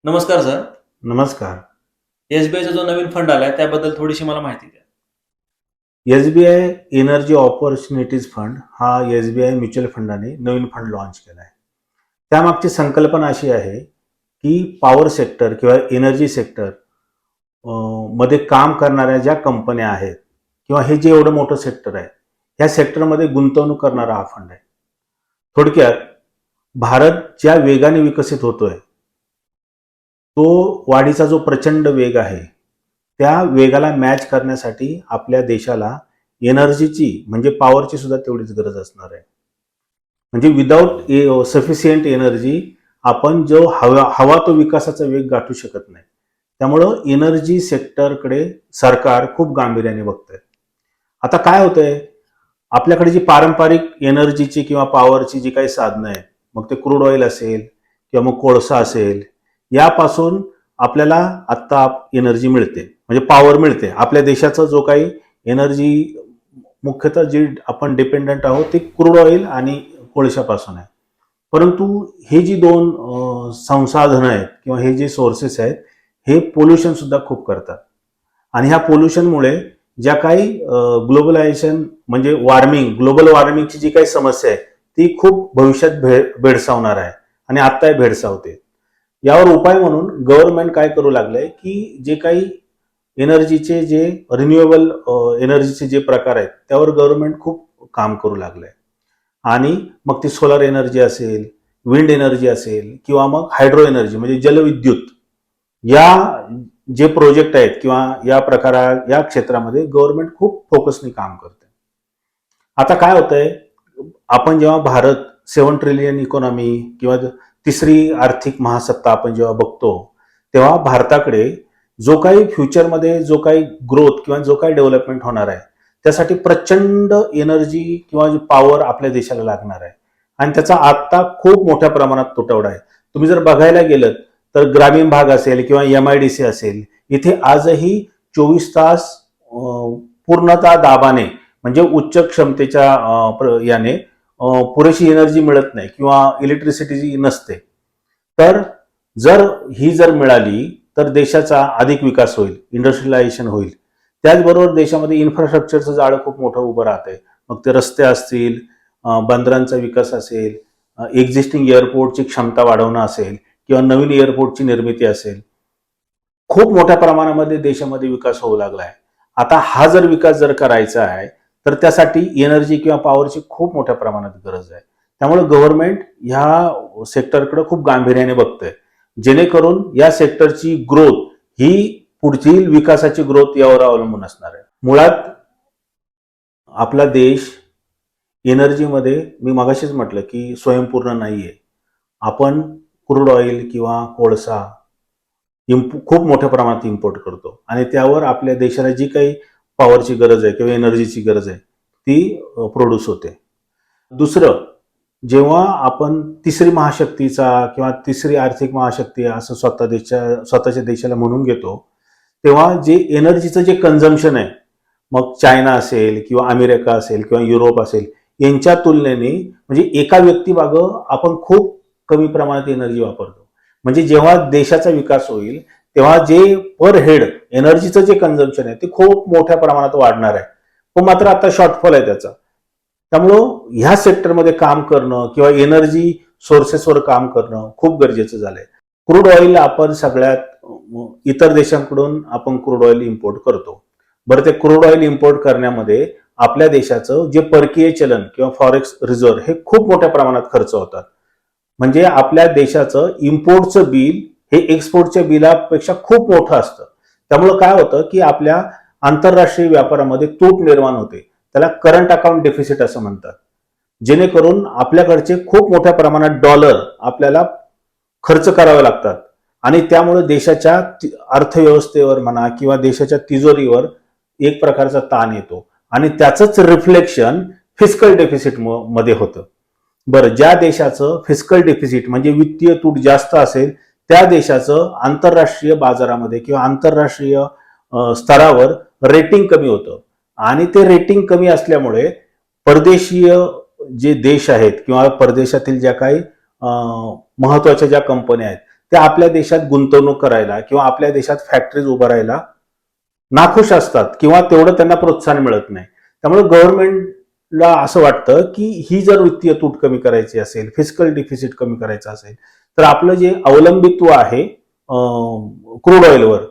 नमस्कार सर. नमस्कार. एस-बी-आयचा जो नवीन फंड आलाय त्याबद्दल थोडीशी मला माहिती द्या. एस-बी-आय एनर्जी ऑपॉर्च्युनिटीज फंड हा एस-बी-आय म्युच्युअल फंडाने नवीन फंड लॉन्च केला आहे. त्यामागची संकल्पना अशी आहे की पॉवर सेक्टर किंवा एनर्जी सेक्टर मध्ये काम करणाऱ्या ज्या कंपन्या आहेत किंवा हे जे एवढं मोठं सेक्टर आहे, या सेक्टरमध्ये गुंतवणूक करणारा हा फंड आहे. थोडक्यात भारत ज्या वेगाने विकसित होतोय, तो वाढीचा जो प्रचंड वेग आहे, त्या वेगाला मॅच करण्यासाठी आपल्या देशाला एनर्जीची म्हणजे पॉवरची सुद्धा तेवढीच गरज असणार आहे. म्हणजे विदाऊट सफिशियंट एनर्जी आपण जो हवा तो विकासाचा वेग गाठू शकत नाही. त्यामुळं एनर्जी सेक्टरकडे सरकार खूप गांभीर्याने बघतंय. आता काय होतंय, आपल्याकडे जी पारंपरिक एनर्जीची किंवा पॉवरची जी काही साधनं आहेत, मग ते क्रूड ऑइल असेल किंवा मग कोळसा असेल, यापासून आपल्याला आत्ता एनर्जी मिळते, म्हणजे पॉवर मिळते. आपल्या देशाचा जो काही एनर्जी मुख्यतः जी आपण डिपेंडंट आहोत ते क्रूड ऑइल आणि कोळशापासून आहे. परंतु हे जी दोन संसाधनं आहेत किंवा हे जे सोर्सेस आहेत, हे पोल्युशन सुद्धा खूप करतात. आणि ह्या पोल्युशनमुळे ज्या काही ग्लोबलायझेशन म्हणजे ग्लोबल वॉर्मिंगची जी काही समस्या आहे, ती खूप भविष्यात भेडसावणार आहे आणि आत्ताही भेडसावते. यावर उपाय म्हणून गव्हर्नमेंट काय करू लागलंय की जे काही एनर्जीचे जे रिन्युएबल एनर्जीचे जे प्रकार आहेत, त्यावर गव्हर्नमेंट खूप काम करू लागलंय. आणि मग ती सोलर एनर्जी असेल, विंड एनर्जी असेल किंवा मग हायड्रो एनर्जी म्हणजे जलविद्युत, या जे प्रोजेक्ट आहेत किंवा या क्षेत्रामध्ये गव्हर्नमेंट खूप फोकसने काम करते. आता काय होतंय, आपण जेव्हा भारत 7 ट्रिलियन इकॉनॉमी किंवा तिसरी आर्थिक महासत्ता आपण जेव्हा बघतो, तेव्हा भारताकडे जो काही फ्युचरमध्ये जो काही ग्रोथ किंवा जो काही डेव्हलपमेंट होणार आहे, त्यासाठी प्रचंड एनर्जी किंवा पॉवर आपल्या देशाला लागणार आहे. आणि त्याचा आत्ता खूप मोठ्या प्रमाणात तुटवडा आहे. तुम्ही जर बघायला गेलं तर ग्रामीण भाग असेल किंवा MIDC असेल, इथे आजही 24 तास पूर्णतः दाबाने म्हणजे उच्च क्षमतेच्या याने पुरेशी एनर्जी मिळत नाही किंवा इलेक्ट्रिसिटी नसते. तर जर मिळाली तर देशाचा अधिक विकास होईल, इंडस्ट्रियलायझेशन होईल. त्याचबरोबर देशामध्ये इन्फ्रास्ट्रक्चरचं जाळं खूप मोठं उभं राहतंय. मग ते रस्ते असतील, बंदरांचा विकास असेल, एक्झिस्टिंग एअरपोर्टची क्षमता वाढवणं असेल किंवा नवीन एअरपोर्टची निर्मिती असेल, खूप मोठ्या प्रमाणामध्ये देशामध्ये विकास होऊ लागला आहे. आता हा विकास करायचा आहे, तर त्यासाठी एनर्जी किंवा पॉवरची खूप मोठ्या प्रमाणात गरज आहे. त्यामुळे गव्हर्नमेंट ह्या सेक्टरकडे खूप गांभीर्याने बघतंय, जेणेकरून या सेक्टरची ग्रोथ ही पुढची विकासाची ग्रोथ यावर अवलंबून असणार आहे. मुळात आपला देश एनर्जीमध्ये मी मगाशीच म्हटलं की स्वयंपूर्ण नाहीये. आपण क्रूड ऑइल किंवा कोळसा खूप मोठ्या प्रमाणात इम्पोर्ट करतो आणि त्यावर आपल्या देशाला जी काही पॉवरची गरज आहे किंवा एनर्जीची गरज आहे ती प्रोड्यूस होते. दुसरं, जेव्हा आपण तिसरी महाशक्तीचा किंवा तिसरी आर्थिक महाशक्ती असं स्वतःच्या देशाला म्हणून घेतो, तेव्हा जे एनर्जीचं जे कन्झम्पशन आहे, मग चायना असेल किंवा अमेरिका असेल किंवा युरोप असेल, यांच्या तुलनेने म्हणजे एका व्यक्तीमागं आपण खूप कमी प्रमाणात एनर्जी वापरतो. म्हणजे जेव्हा देशाचा विकास होईल तेव्हा जे पर हेड एनर्जीचं जे कन्झम्पशन आहे ते खूप मोठ्या प्रमाणात वाढणार आहे. पण मात्र आता शॉर्टफॉल आहे त्याचा. त्यामुळं ह्या सेक्टरमध्ये काम करणं किंवा एनर्जी सोर्सेसवर काम करणं खूप गरजेचं झालंय. क्रूड ऑइल आपण इतर देशांकडून आपण क्रूड ऑइल इम्पोर्ट करतो. बरं, ते क्रूड ऑइल इम्पोर्ट करण्यामध्ये आपल्या देशाचं जे परकीय चलन किंवा फॉरेक्स रिझर्व्ह हे खूप मोठ्या प्रमाणात खर्च होतात. म्हणजे आपल्या देशाचं इम्पोर्टचं बिल हे एक्सपोर्टच्या बिलापेक्षा खूप मोठं असतं. त्यामुळं काय होतं की आपल्या आंतरराष्ट्रीय व्यापारामध्ये तूट निर्माण होते. त्याला करंट अकाउंट डेफिसिट असं म्हणतात. जेणेकरून आपल्याकडचे खूप मोठ्या प्रमाणात डॉलर आपल्याला खर्च करावे लागतात आणि त्यामुळे देशाच्या अर्थव्यवस्थेवर म्हणा किंवा देशाच्या तिजोरीवर एक प्रकारचा ताण येतो आणि त्याचंच रिफ्लेक्शन फिस्कल डेफिसिट मध्ये होतं. बरं, ज्या देशाचं फिस्कल डेफिसिट म्हणजे वित्तीय तूट जास्त असेल, त्या देशाचं आंतरराष्ट्रीय बाजारामध्ये किंवा आंतरराष्ट्रीय स्तरावर रेटिंग कमी होतं आणि ते रेटिंग कमी असल्यामुळे परदेशीय जे देश आहेत किंवा परदेशातील ज्या काही महत्वाच्या ज्या कंपन्या आहेत ते आपल्या देशात गुंतवणूक करायला किंवा आपल्या देशात फॅक्टरीज उभारायला नाखुश असतात किंवा तेवढं त्यांना प्रोत्साहन मिळत नाही. त्यामुळे गव्हर्नमेंटला असं वाटतं की ही जर वित्तीय तूट कमी करायची असेल, फिजिकल डिफिसिट कमी करायचं असेल, तर आपलं जे अवलंबित्व आहे क्रूड ऑइलवर,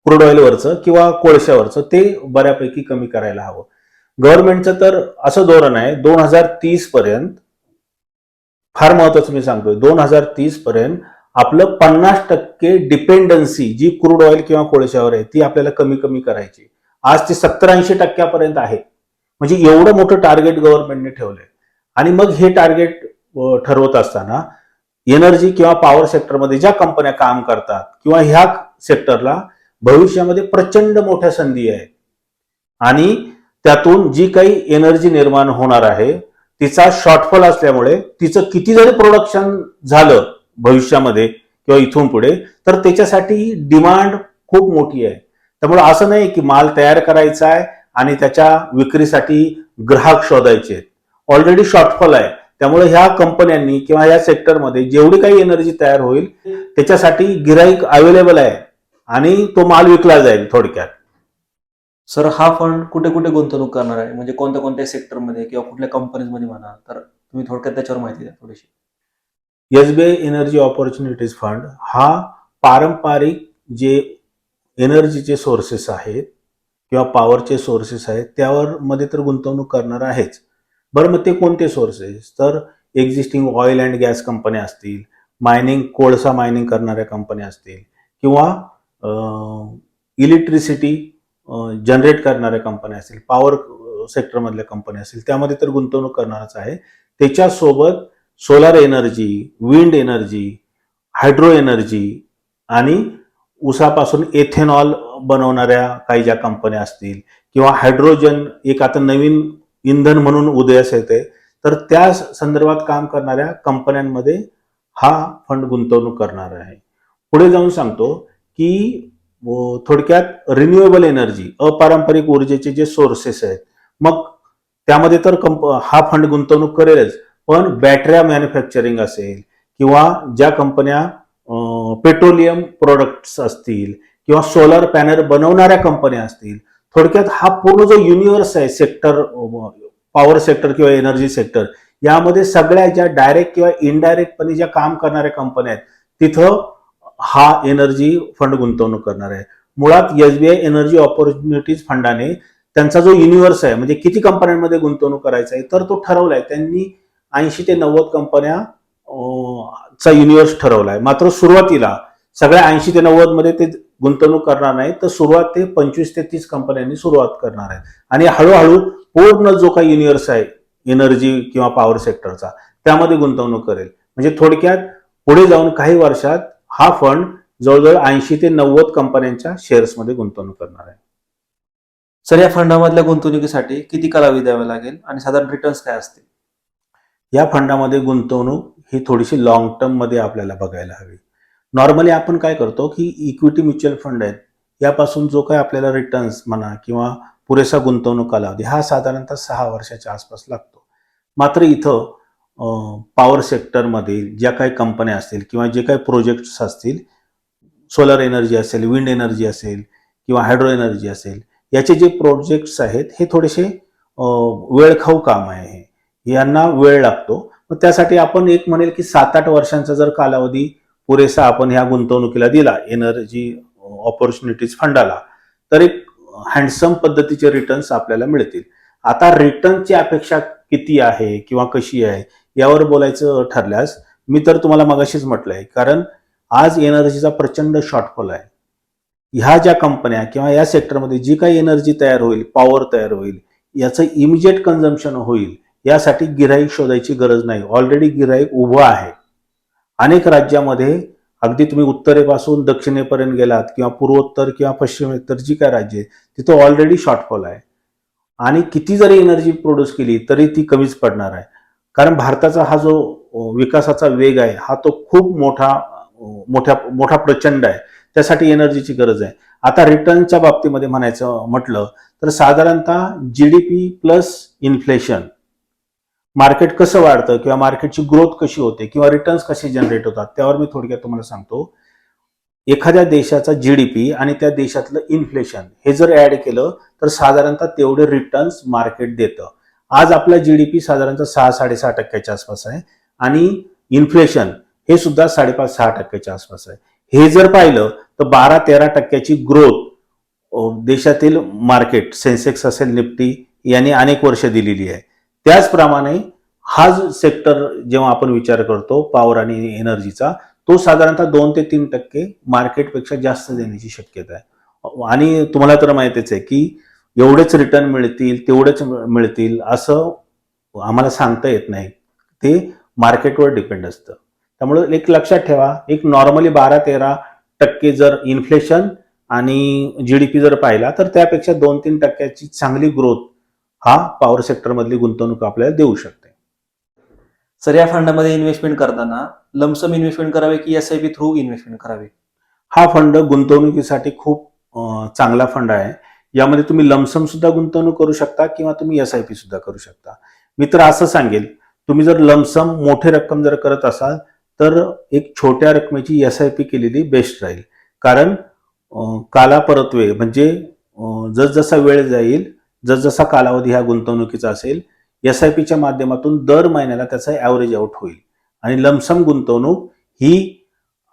क्रूड ऑइलवरचं किंवा कोळशावरचं, ते बऱ्यापैकी कमी करायला हवं. गव्हर्नमेंटचं तर असं धोरण आहे 2030 पर्यंत, फार महत्वाचं मी सांगतोय, 2030 पर्यंत आपलं 50% डिपेंडन्सी जी क्रूड ऑइल किंवा कोळशावर आहे ती आपल्याला कमी कमी करायची. आज ती 70-80% आहे. म्हणजे एवढं मोठं टार्गेट गव्हर्नमेंटने ठेवलंय. आणि मग हे टार्गेट ठरवत असताना एनर्जी किंवा पॉवर सेक्टरमध्ये ज्या कंपन्या काम करतात किंवा ह्या सेक्टरला भविष्यामध्ये प्रचंड मोठ्या संधी आहेत आणि त्यातून जी काही एनर्जी निर्माण होणार आहे तिचा शॉर्टफॉल असल्यामुळे तिचं किती जरी प्रोडक्शन झालं भविष्यामध्ये किंवा इथून पुढे, तर त्याच्यासाठी डिमांड खूप मोठी आहे. त्यामुळे असं नाही की माल तयार करायचा आहे आणि त्याच्या विक्रीसाठी ग्राहक शोधायचे. ऑलरेडी शॉर्टफॉल आहे. त्यामुळे ह्या कंपन्यांनी किंवा या सेक्टरमध्ये जेवढी काही एनर्जी तयार होईल त्याच्यासाठी गिराईक अवेलेबल आहे आणि तो माल विकला जाईल थोडक्यात. सर, हा फंड कुठे कुठे गुंतवणूक करणार आहे, म्हणजे कोणत्या कोणत्या सेक्टरमध्ये किंवा कुठल्या कंपनीजमध्ये म्हणा, तर तुम्ही थोडक्यात त्याच्यावर माहिती द्या थोडीशी. एसबीआय एनर्जी ऑपॉर्च्युनिटीज फंड हा पारंपरिक जे एनर्जीचे सोर्सेस आहेत किंवा पॉवरचे सोर्सेस आहेत त्यावर मध्ये तर गुंतवणूक करणार आहेच. बरं, मग ते कोणते सोर्सेस? तर एक्झिस्टिंग ऑइल अँड गॅस कंपन्या असतील, मायनिंग, कोळसा मायनिंग करणाऱ्या कंपन्या असतील किंवा इलेक्ट्रिसिटी जनरेट करणाऱ्या कंपन्या असतील, पॉवर सेक्टरमधल्या कंपन्या असतील, त्यामध्ये तर गुंतवणूक करणारच आहे. त्याच्यासोबत solar energy, wind energy, hydro energy आणि ऊसापासून एथेनॉल बनवणाऱ्या काही ज्या कंपन्या असतील किंवा हायड्रोजन एक आता नवीन इंधन म्हणून उदयास येते, तर त्या संदर्भात काम करणाऱ्या कंपन्यांमध्ये हा फंड गुंतवणूक करणार आहे. पुढे जाऊन सांगतो की थोडक्यात रिन्युएबल एनर्जी, अपारंपरिक ऊर्जेचे जे सोर्सेस आहेत, मग त्यामध्ये तर हा फंड गुंतवणूक करेलच, पण बॅटऱ्या मॅन्युफॅक्चरिंग असेल किंवा ज्या कंपन्या पेट्रोलियम प्रोडक्ट्स असतील किंवा सोलर पॅनल बनवणाऱ्या कंपन्या असतील, थोडक्यात हा पूर्ण जो युनिव्हर्स आहे सेक्टर, पॉवर सेक्टर किंवा एनर्जी सेक्टर, यामध्ये सगळ्या ज्या डायरेक्ट किंवा इनडायरेक्टपणे ज्या काम करणाऱ्या कंपन्या आहेत तिथं हा एनर्जी फंड गुंतवणूक करणार आहे. मुळात एसबीआय एनर्जी ऑपॉर्च्युनिटीज फंडाने त्यांचा जो युनिव्हर्स आहे, म्हणजे किती कंपन्यांमध्ये गुंतवणूक करायचा आहे, तर तो ठरवलाय. त्यांनी 80 ते 90 कंपन्या चा युनिव्हर्स ठरवलाय. मात्र सुरुवातीला सगळ्या 80 ते 90 मध्ये ते गुंतवणूक करणार नाही, तर सुरुवात ते 25 ते 30 कंपन्यांनी सुरुवात करणार आहे आणि हळूहळू पूर्ण जो काही युनिव्हर्स आहे एनर्जी किंवा पॉवर सेक्टरचा त्यामध्ये गुंतवणूक करेल. म्हणजे थोडक्यात पुढे जाऊन काही वर्षात हा फंड जवळजवळ 80 ते 90 कंपन्यांच्या शेअर्समध्ये गुंतवणूक करणार आहे. सर, या फंडामधल्या गुंतवणुकीसाठी किती कालावधी द्यावा लागेल आणि साधारण रिटर्न्स काय असतील? या फंडामध्ये गुंतवणूक ही थोडीशी लॉंग टर्म मध्ये आपल्याला बघायला हवी. नॉर्मली आपण काय करतो की इक्विटी म्युच्युअल फंड आहेत यापासून जो काही आपल्याला रिटर्न्स म्हणा किंवा पुरेसा गुंतवणूक कालावधी हा साधारणतः 6 वर्षाच्या आसपास लागतो. मात्र इथं पॉवर सेक्टरमध्ये ज्या काही कंपन्या असतील किंवा जे काही प्रोजेक्ट्स असतील, सोलर एनर्जी असेल, विंड एनर्जी असेल किंवा हायड्रो एनर्जी असेल, याचे जे प्रोजेक्ट्स आहेत हे थोडेसे वेळखाऊ काम आहे. यांना वेळ लागतो. मग त्यासाठी आपण एक म्हणेल की 7-8 वर्षांचा जर कालावधी पुरेसा आपण ह्या गुंतवणुकीला दिला एनर्जी ऑपॉर्च्युनिटीज फंडाला, तर एक हँडसम पद्धतीचे रिटर्न्स आपल्याला मिळतील. आता रिटर्नची अपेक्षा किती आहे किंवा कशी आहे यावर बोलायचं ठरल्यास मी तर तुम्हाला मगाशीच म्हटलंय, कारण आज एनर्जीचा प्रचंड शॉर्टफॉल आहे. ह्या ज्या कंपन्या किंवा या सेक्टरमध्ये जी काही एनर्जी तयार होईल, पॉवर तयार होईल, याचं इमिजिएट कन्झम्पशन होईल, यासाठी गिराईक शोधायची गरज नाही. ऑलरेडी गिराईक उभं आहे. अनेक राज्यामध्ये अगदी तुम्ही उत्तरेपासून दक्षिणेपर्यंत गेलात किंवा पूर्वोत्तर किंवा पश्चिमेत्तर जी काय राज्य आहे तिथं ऑलरेडी शॉर्टफॉल आहे आणि किती जरी एनर्जी प्रोड्यूस केली तरी ती कमीच पडणार आहे. कारण भारताचा हा जो विकासाचा वेग आहे हा तो खूप मोठा प्रचंड आहे. त्यासाठी एनर्जीची गरज आहे. आता रिटर्नच्या बाबतीमध्ये म्हणायचं म्हटलं तर साधारणतः जीडीपी प्लस इन्फ्लेशन मार्केट कसं वाढतं किंवा मार्केटची ग्रोथ कशी होते किंवा रिटर्न्स कसे जनरेट होतात त्यावर मी थोडक्यात तुम्हाला सांगतो. एखाद्या देशाचा जीडीपी आणि त्या देशातलं इन्फ्लेशन हे जर ऍड केलं तर साधारणतः तेवढे रिटर्न्स मार्केट देतं. आज आपला जीडीपी साधारणतः 6-6.5% आसपास आहे आणि इन्फ्लेशन हे सुद्धा 5.5-6% आसपास आहे. हे जर पाहिलं तर 12-13% ग्रोथ देशातील मार्केट सेन्सेक्स असेल निफ्टी यांनी अनेक वर्ष दिलेली आहे. त्याचप्रमाणे हा सेक्टर जेव्हा आपण विचार करतो पॉवर आणि एनर्जीचा तो साधारणतः 2 ते 3% मार्केटपेक्षा जास्त देण्याची शक्यता आहे. आणि तुम्हाला तर माहितीच आहे की एवढेच रिटर्न मिळतील तेवढेच मिळतील असं आम्हाला सांगता येत नाही. ते मार्केटवर डिपेंड असतं. त्यामुळे एक लक्षात ठेवा, एक नॉर्मली 12-13% जर इन्फ्लेशन आणि जीडीपी जर पाहिला तर त्यापेक्षा 2-3% चांगली ग्रोथ हा पॉवर सेक्टर मधली गुंतवणूक आपल्याला देऊ शकते. सर या फंडामध्ये इन्व्हेस्टमेंट करताना लमसम इन्व्हेस्टमेंट करावे की एसआयपी थ्रू इन्व्हेस्टमेंट करावे? हा फंड गुंतवणुकीसाठी खूप चांगला फंड आहे. यामध्ये तुम्ही लमसम सुद्धा गुंतवणूक करू शकता किंवा तुम्ही एसआयपी सुद्धा करू शकता. मी तर असं सांगेल, तुम्ही जर लमसम मोठी रक्कम जर करत असाल तर एक छोट्या रकमेची एसआयपी केलेली बेस्ट राहील. कारण कालापरत्वे म्हणजे जसजसा वेळ जाईल जसजसा कालावधी ह्या गुंतवणुकीचा असेल एसआयपीच्या माध्यमातून दर महिन्याला त्याचा ॲव्हरेज आउट होईल. आणि लमसम गुंतवणूक ही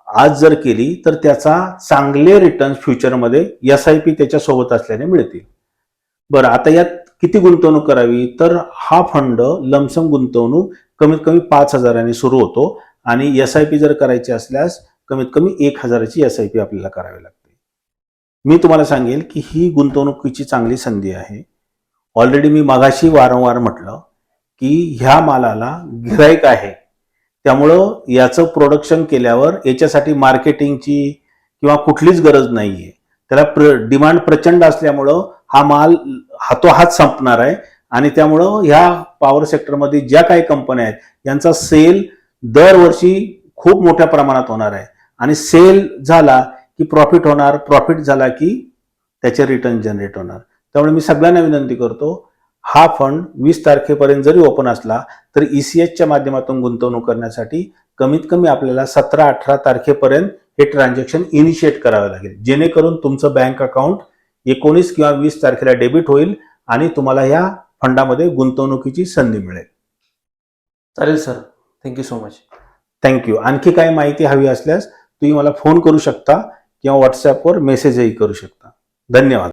आज जर केली तर त्याचा चांगले रिटर्न्स फ्युचरमध्ये एसआयपी त्याच्या सोबत असल्याने मिळतील. बरं, आता यात किती गुंतवणूक करावी? तर हा फंड लमसम गुंतवणूक कमीत कमी 5,000 सुरू होतो आणि एसआयपी जर करायची असल्यास कमीत कमी 1,000ची एसआयपी आपल्याला करावी लागते. मी तुम्हाला सांगेल की ही गुंतवणुकीची चांगली संधी आहे. ऑलरेडी मी मगाशी वारंवार म्हटलं की ह्या मालाला गिराईक आहे, त्यामुळं याचं प्रोडक्शन केल्यावर याच्यासाठी मार्केटिंगची किंवा कुठलीच गरज नाहीये. त्याला डिमांड प्रचंड असल्यामुळं हा माल हातोहात संपणार आहे आणि त्यामुळं ह्या पॉवर सेक्टरमध्ये ज्या काही कंपन्या आहेत यांचा सेल दरवर्षी खूप मोठ्या प्रमाणात होणार आहे आणि सेल झाला की प्रॉफिट होणार, प्रॉफिट झाला की त्याचे रिटर्न जनरेट होणार. त्यामुळे मी सगळ्यांना विनंती करतो, हा फंड 20 तारखेपर्यंत जरी ओपन असला तर ईसीएचच्या माध्यमातून गुंतवणूक करण्यासाठी कमीत कमी आपल्याला 17-18 तारखेपर्यंत हे ट्रान्झॅक्शन इनिशिएट करावे लागेल, जेणेकरून तुमचं बँक अकाउंट 19 किंवा 20 तारखेला डेबिट होईल आणि तुम्हाला या फंडामध्ये गुंतवणुकीची संधी मिळेल. चालेल sir, thank you so much. Thank you. आणखी काही माहिती हवी असल्यास तुम्ही मला फोन करू शकता किंवा व्हॉट्सअपवर मेसेजही करू शकता. धन्यवाद.